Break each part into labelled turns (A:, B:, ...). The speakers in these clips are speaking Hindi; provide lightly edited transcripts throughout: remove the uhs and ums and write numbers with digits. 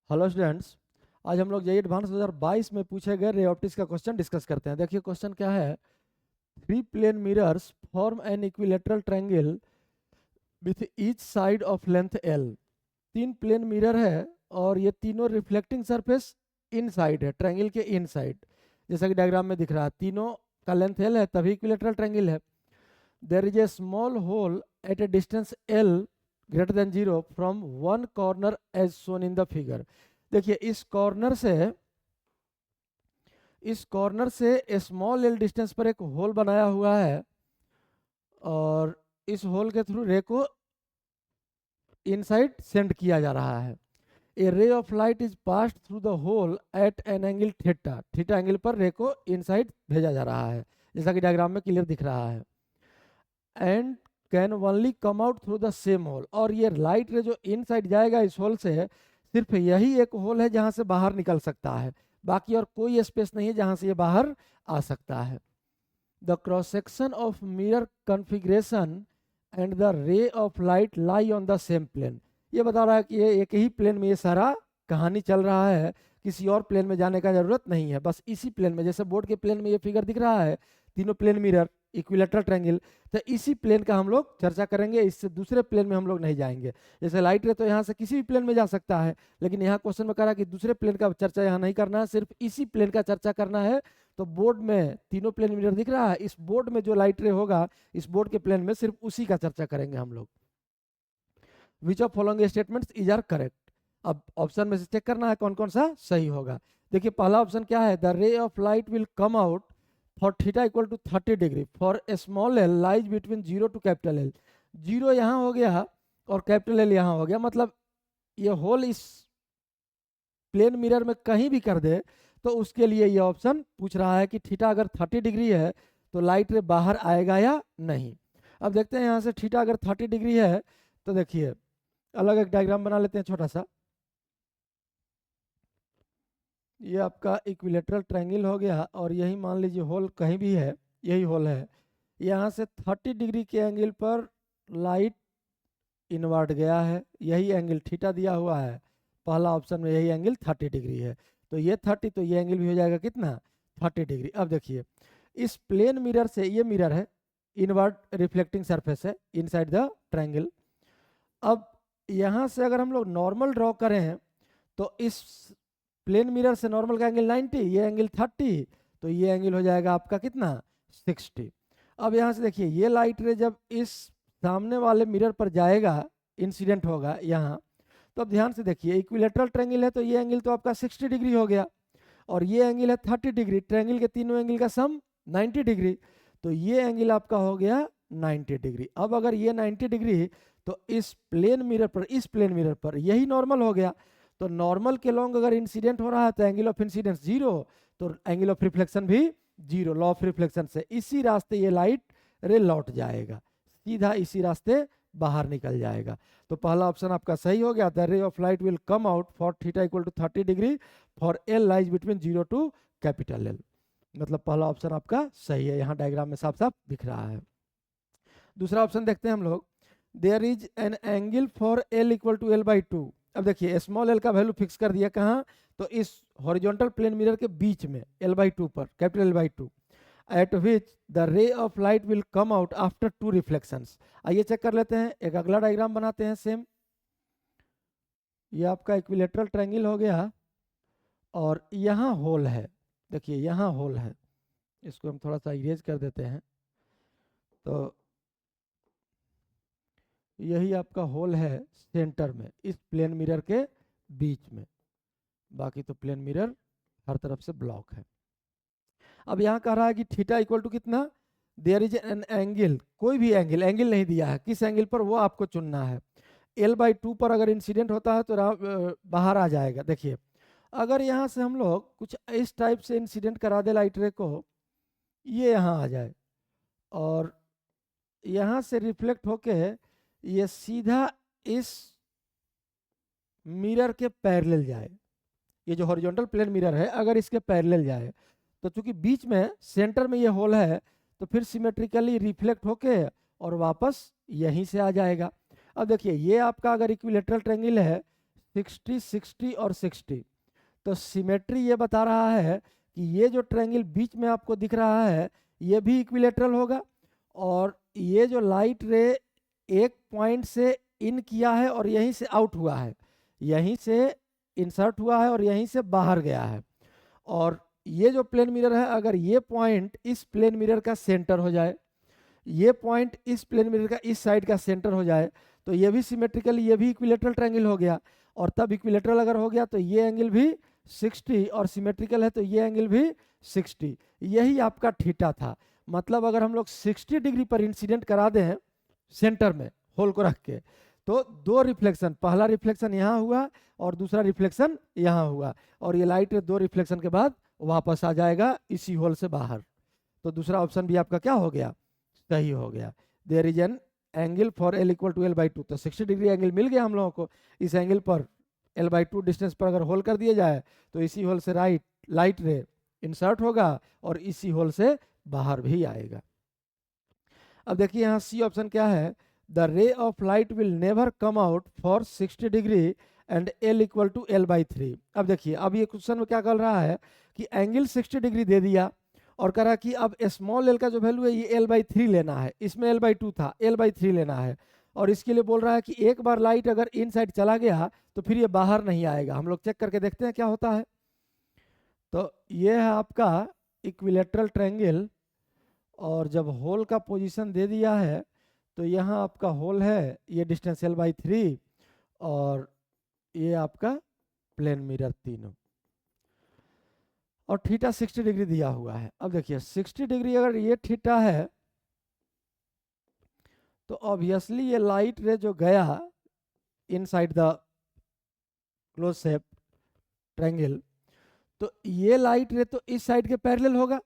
A: Hello students. आज हम लोग जेईई एडवांस 2022 में पूछे गए रे ऑप्टिक्स का क्वेश्चन डिस्कस करते हैं। देखिए क्वेश्चन क्या है। Three plane mirrors form an equilateral triangle with each side of length L. तीन प्लेन मिरर है और ये तीनों रिफ्लेक्टिंग सरफेस इनसाइड है, ट्रायंगल के इनसाइड, जैसा कि डायग्राम में दिख रहा है। तीनों का लेंथ एल है, तभी इक्विलेटरल ट्रायंगल है। There is a small hole at a distance L greater than 0 from one corner as shown in the figure. देखिए इस कॉर्नर से स्मॉल एल डिस्टेंस पर एक होल बनाया हुआ है और इस होल के थ्रू रे को इनसाइड सेंड किया जा रहा है। A ray of light is passed through the hole at an angle theta. Theta angle पर रे को इनसाइड भेजा जा रहा है, जैसा कि डायग्राम में क्लियर दिख रहा है। And can only come out through the same hole. और ये लाइट रे जो इनसाइड जाएगा इस होल से, सिर्फ यही एक होल है जहां से बाहर निकल सकता है, बाकी और कोई स्पेस नहीं है जहां से ये बाहर आ सकता है। The cross section of mirror configuration and the ray of light lie on the same plane. ये बता रहा है कि ये एक ही प्लेन में ये सारा कहानी चल रहा है, किसी और प्लेन में जाने का जरूरत नहीं है, बस इसी प्लेन में। जैसे बोर्ड के प्लेन में ये फिगर दिख रहा है, तीनों प्लेन मिरर इक्विलेटरल ट्रायंगल, तो इसी प्लेन का हम लोग चर्चा करेंगे, इससे दूसरे प्लेन में हम लोग नहीं जाएंगे। जैसे लाइट रे तो यहाँ से किसी भी प्लेन में जा सकता है, लेकिन यहाँ क्वेश्चन में कह रहा है कि दूसरे प्लेन का चर्चा यहाँ नहीं करना है, सिर्फ इसी प्लेन का चर्चा करना है। तो बोर्ड में तीनों प्लेन मिरर दिख रहा है, इस बोर्ड में जो लाइट रे होगा इस बोर्ड के प्लेन में सिर्फ उसी का चर्चा करेंगे हम लोग। Which of following statements is are correct. अब ऑप्शन में से चेक करना है कौन कौन सा सही होगा। देखिए पहला ऑप्शन क्या है, the ray of light will come out for theta equal to 30 degree for a small L lies between 0 to capital L. 0 यहाँ हो गया और कैपिटल एल यहाँ हो गया, मतलब ये होल इस प्लेन मिरर में कहीं भी कर दे तो उसके लिए ये ऑप्शन पूछ रहा है कि थीटा अगर 30 डिग्री है तो लाइट रे बाहर आएगा या नहीं। अब देखते हैं यहाँ से थीटा अगर 30 डिग्री है तो देखिए अलग एक डायग्राम बना लेते हैं छोटा सा। ये आपका इक्विलेटरल ट्रायंगल हो गया और यही मान लीजिए होल कहीं भी है, यही होल है। यहाँ से 30 डिग्री के एंगल पर लाइट इनवर्ट गया है, यही एंगल थीटा दिया हुआ है, पहला ऑप्शन में यही एंगल 30 डिग्री है। तो ये 30, तो ये एंगल भी हो जाएगा कितना, 30 डिग्री। अब देखिए इस प्लेन मिरर से, ये मिरर है, इनवर्ट रिफ्लेक्टिंग सरफेस है इनसाइड द ट्रायंगल। अब यहाँ से अगर हम लोग नॉर्मल ड्रॉ करें तो इस प्लेन मिरर से नॉर्मल का एंगल 90, ये एंगल 30, तो ये एंगल हो जाएगा आपका कितना, 60। अब यहाँ से देखिए ये लाइट रे जब इस सामने वाले मिरर पर जाएगा, इंसिडेंट होगा यहाँ, तो अब ध्यान से देखिए इक्विलेटरल ट्रायंगल है तो ये एंगल तो आपका 60 डिग्री हो गया और ये एंगल है 30 डिग्री, ट्रायंगल के तीनों एंगल का सम 90 डिग्री, तो ये एंगल आपका हो गया 90 डिग्री। अब अगर ये 90 डिग्री तो इस प्लेन मिरर पर यही नॉर्मल हो गया, तो नॉर्मल के लॉन्ग अगर इंसिडेंट हो रहा है तो एंगल ऑफ इंसिडेंस 0, तो एंगल ऑफ रिफ्लेक्शन भी 0, लॉ ऑफ रिफ्लेक्शन से इसी रास्ते ये लाइट रे लौट जाएगा, सीधा इसी रास्ते बाहर निकल जाएगा। तो पहला ऑप्शन आपका सही हो गया, the ray of light will come out for theta equal to 30 degree for L lies between 0 to capital L. मतलब पहला ऑप्शन आपका सही है, यहाँ डायग्राम में साफ साफ दिख रहा है। दूसरा ऑप्शन देखते हैं हम लोग, there is an angle for L equal to L by 2। अब देखिए स्मॉल एल का वैल्यू फिक्स कर दिया कहाँ, तो इस हॉरिजॉन्टल प्लेन मिरर के बीच में l/2 पर, capital L/2, eight which the ray of light will come out after 2 reflections. आइए चेक कर लेते हैं, एक अगला डायग्राम बनाते हैं सेम। ये आपका इक्विलेटरल ट्रायंगल हो गया और यहाँ होल है, देखिए यहाँ होल है, इसको हम थोड़ा सा इरेज कर देते हैं। तो यही आपका होल है सेंटर में, इस प्लेन मिरर के बीच में, बाकी तो प्लेन मिरर हर तरफ से ब्लॉक है। अब यहाँ कह रहा है कि थीटा इक्वल टू कितना, देयर इज एन एंगल, कोई भी एंगल नहीं दिया है, किस एंगल पर वो आपको चुनना है। l/2 पर अगर इंसिडेंट होता है तो बाहर आ जाएगा। देखिए अगर यहाँ से हम लोग कुछ इस टाइप से इंसिडेंट करा दे लाइट रे को, ये यहाँ आ जाए और यहाँ से रिफ्लेक्ट होके ये सीधा इस मिरर के पैरेलल जाए, ये जो हॉरिजॉन्टल प्लेन मिरर है अगर इसके पैरेलल जाए तो चूंकि बीच में सेंटर में ये होल है तो फिर सिमेट्रिकली रिफ्लेक्ट होके और वापस यहीं से आ जाएगा। अब देखिए ये आपका अगर इक्विलेटरल ट्रायंगल है, 60, 60 और 60। तो सिमेट्री ये बता रहा है कि ये जो ट्रायंगल बीच में आपको दिख रहा है ये भी इक्विलेटरल होगा, और ये जो लाइट रे एक पॉइंट से इन किया है और यहीं से आउट हुआ है, यहीं से इंसर्ट हुआ है और यहीं से बाहर गया है, और ये जो प्लेन मिरर है अगर ये पॉइंट इस प्लेन मिरर का सेंटर हो जाए, ये पॉइंट इस प्लेन मिरर का इस साइड का सेंटर हो जाए, तो ये भी सिमेट्रिकल, ये भी इक्विलेटरल ट्रायंगल हो गया। और तब इक्विलेटरल अगर हो गया तो ये एंगल भी 60 और सिमेट्रिकल है तो ये एंगल भी 60। यही आपका थीटा था। मतलब अगर हम लोग 60 डिग्री पर इंसिडेंट करा दें सेंटर में होल को रख के, तो दो रिफ्लेक्शन, पहला रिफ्लेक्शन यहाँ हुआ और दूसरा रिफ्लेक्शन यहाँ हुआ, और ये लाइट दो रिफ्लेक्शन के बाद वापस आ जाएगा इसी होल से बाहर। तो दूसरा ऑप्शन भी आपका क्या हो गया, सही हो गया। There is an angle for L equal to L by two. तो 60 डिग्री एंगल मिल गया हम लोगों को। इस एंगल पर एल बाई टू डिस्टेंस पर अगर होल कर दिया जाए तो इसी होल से लाइट रे इंसर्ट होगा और इसी होल से बाहर भी आएगा। अब देखिए यहाँ सी ऑप्शन क्या है, the ray of light will never come out for 60 degree and L equal to L by three. अब देखिए अब ये क्वेश्चन में क्या कर रहा है कि एंगल 60 डिग्री दे दिया और कह रहा कि अब स्मॉल एल का जो वैल्यू है ये एल बाई थ्री लेना है, इसमें एल बाई टू था, एल बाई थ्री लेना है, और इसके लिए बोल रहा है कि एक बार लाइट अगर इन साइड चला गया तो फिर ये बाहर नहीं आएगा। हम लोग चेक करके देखते हैं क्या होता है। तो ये है आपका इक्विलेटरल ट्रायंगल, और जब होल का पोजीशन दे दिया है तो यहाँ आपका होल है, ये डिस्टेंस एल बाई थ्री, और ये आपका प्लेन मिरर तीनों, और थीटा 60 डिग्री दिया हुआ है। अब देखिए 60 डिग्री अगर ये थीटा है तो ऑब्वियसली ये लाइट रे जो गया inside the close shape triangle, तो ये लाइट रे तो इस साइड के पैरेलल होगा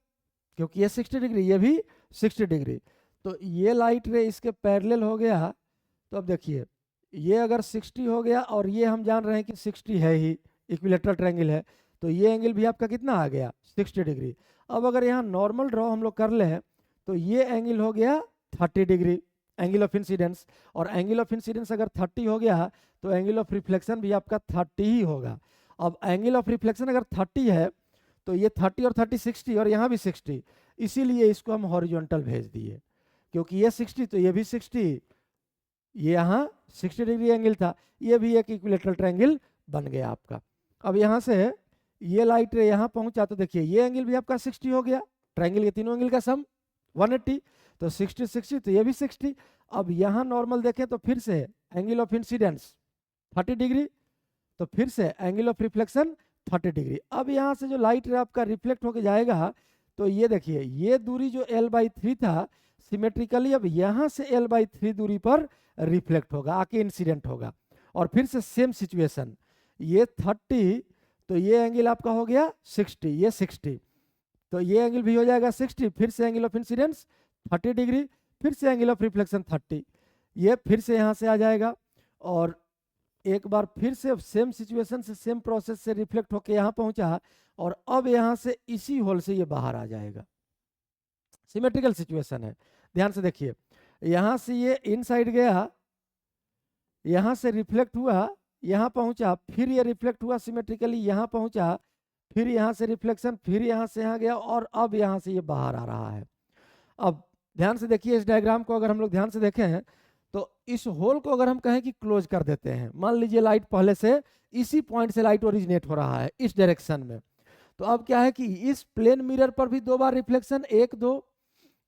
A: क्योंकि ये 60 डिग्री, ये भी 60 डिग्री, तो ये लाइट रे इसके पैरेलल हो गया। तो अब देखिए ये अगर 60 हो गया और ये हम जान रहे हैं कि 60 है ही, इक्विलेटरल ट्रायंगल है, तो ये एंगल भी आपका कितना आ गया 60 डिग्री। अब अगर यहाँ नॉर्मल ड्रॉ हम लोग कर लें तो ये एंगल हो गया 30 डिग्री एंगल ऑफ इंसिडेंस, और एंगल ऑफ इंसिडेंस अगर 30 हो गया तो एंगल ऑफ रिफ्लेक्शन भी आपका 30 ही होगा। अब एंगल ऑफ रिफ्लेक्शन अगर 30 है तो ये 30 और 30 60 और यहाँ भी 60, इसीलिए इसको हम हॉरिजॉन्टल भेज दिए, क्योंकि ये 60 तो ये भी 60, ये यहाँ 60 डिग्री एंगल था, ये भी एक इक्विलेटरल ट्रायंगल बन गया आपका। अब यहाँ से ये लाइट रे यहाँ पहुंचा तो देखिए ये एंगल भी आपका 60 हो गया, ट्रायंगल के तीनों एंगल का सम 180, तो 60 60 तो ये भी 60। अब यहाँ नॉर्मल देखें तो फिर से एंगल ऑफ इंसिडेंस 30 डिग्री, तो फिर से एंगल ऑफ रिफ्लेक्शन 30 डिग्री। अब यहाँ से जो लाइट रे आपका रिफ्लेक्ट होके जाएगा तो ये देखिए ये दूरी जो l बाई थ्री था सिमेट्रिकली अब यहाँ से l बाई थ्री दूरी पर रिफ्लेक्ट होगा, आके इंसिडेंट होगा, और फिर से सेम सिचुएशन, ये 30 तो ये एंगल आपका हो गया 60, ये 60 तो ये एंगल भी हो जाएगा 60, फिर से एंगल ऑफ इंसिडेंस 30 डिग्री, फिर से एंगल ऑफ रिफ्लेक्शन 30, ये फिर से यहाँ से आ जाएगा, और एक बार फिर से सेम सिचुएशन से सेम प्रोसेस से रिफ्लेक्ट होके यहाँ पहुंचा, और अब यहाँ से इसी होल से ये बाहर आ जाएगा। सिमेट्रिकल सिचुएशन है, ध्यान से देखिए, यहाँ से ये इनसाइड गया, यहाँ से रिफ्लेक्ट हुआ, यहाँ पहुंचा, फिर ये रिफ्लेक्ट हुआ सिमेट्रिकली, यहाँ पहुंचा, फिर यहाँ से रिफ्लेक्शन, फिर यहाँ से यहाँ गया, और अब यहाँ से ये बाहर आ रहा है। अब ध्यान से देखिए इस डायग्राम को अगर हम लोग ध्यान से देखें तो इस होल को अगर हम कहें कि क्लोज कर देते हैं, मान लीजिए लाइट पहले से इसी पॉइंट से लाइट ओरिजिनेट हो रहा है इस डायरेक्शन में, तो अब क्या है कि इस प्लेन मिरर पर भी दो बार रिफ्लेक्शन 1 2,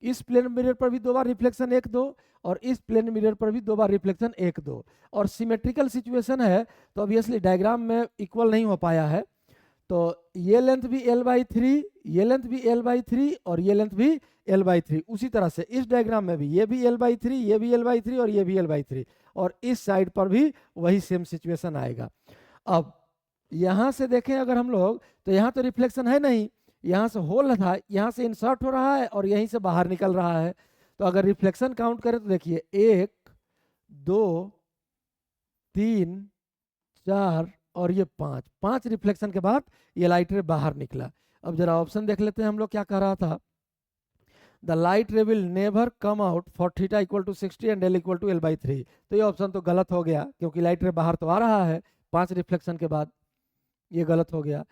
A: इस प्लेन मिरर पर भी दो बार रिफ्लेक्शन 1 2, और इस प्लेन मिरर पर भी दो बार रिफ्लेक्शन 1 2, और सिमेट्रिकल सिचुएशन है तो ऑब्वियसली डायग्राम में इक्वल नहीं हो पाया है, तो ये लेंथ भी l बाई थ्री, ये लेंथ भी l बाई थ्री, और ये लेंथ भी l बाई थ्री। उसी तरह से इस डायग्राम में भी ये भी l बाई थ्री, ये भी l बाई थ्री, और ये भी l बाई थ्री, और इस साइड पर भी वही सेम सिचुएशन आएगा। अब यहाँ से देखें अगर हम लोग तो यहाँ तो रिफ्लेक्शन है नहीं, यहाँ से होल था, यहाँ से इंसर्ट हो रहा है और यहीं से बाहर निकल रहा है, तो अगर रिफ्लेक्शन काउंट करें तो देखिए 1 2 3 4 और ये 5 रिफ्लेक्शन के बाद ये लाइट रे बाहर निकला। अब जरा ऑप्शन देख लेते हैं हम लोग क्या कह रहा था, the light ray will never come out for theta equal to 60 and L equal to L by three. तो ये ऑप्शन तो गलत हो गया क्योंकि लाइट रे बाहर तो आ रहा है, 5 रिफ्लेक्शन के बाद, ये गलत हो गया।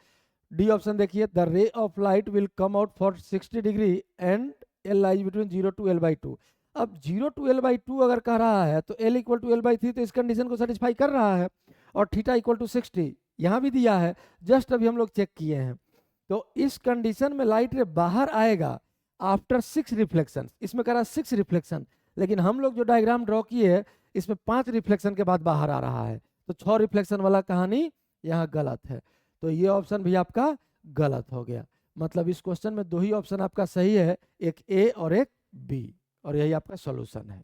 A: डी ऑप्शन देखिए, the ray of light will come out for 60 degree and L lies between 0 to L by 2। अब 0 टू एल बाई 2 अगर कह रहा है तो L equal to L by 3 तो इस कंडीशन को सेटिस्फाई कर रहा है, और थीटा इक्वल टू 60 यहाँ भी दिया है, जस्ट अभी हम लोग चेक किए हैं। तो इस कंडीशन में लाइट रे बाहर आएगा आफ्टर 6 रिफ्लेक्शन, इसमें कह रहा है 6 रिफ्लेक्शन, लेकिन हम लोग जो डायग्राम ड्रॉ किए हैं इसमें 5 रिफ्लेक्शन के बाद बाहर आ रहा है, तो 6 रिफ्लेक्शन वाला कहानी यहाँ गलत है। तो ये ऑप्शन भी आपका गलत हो गया। मतलब इस क्वेश्चन में 2 ही ऑप्शन आपका सही है, एक ए और एक बी, और यही आपका सॉल्यूशन है।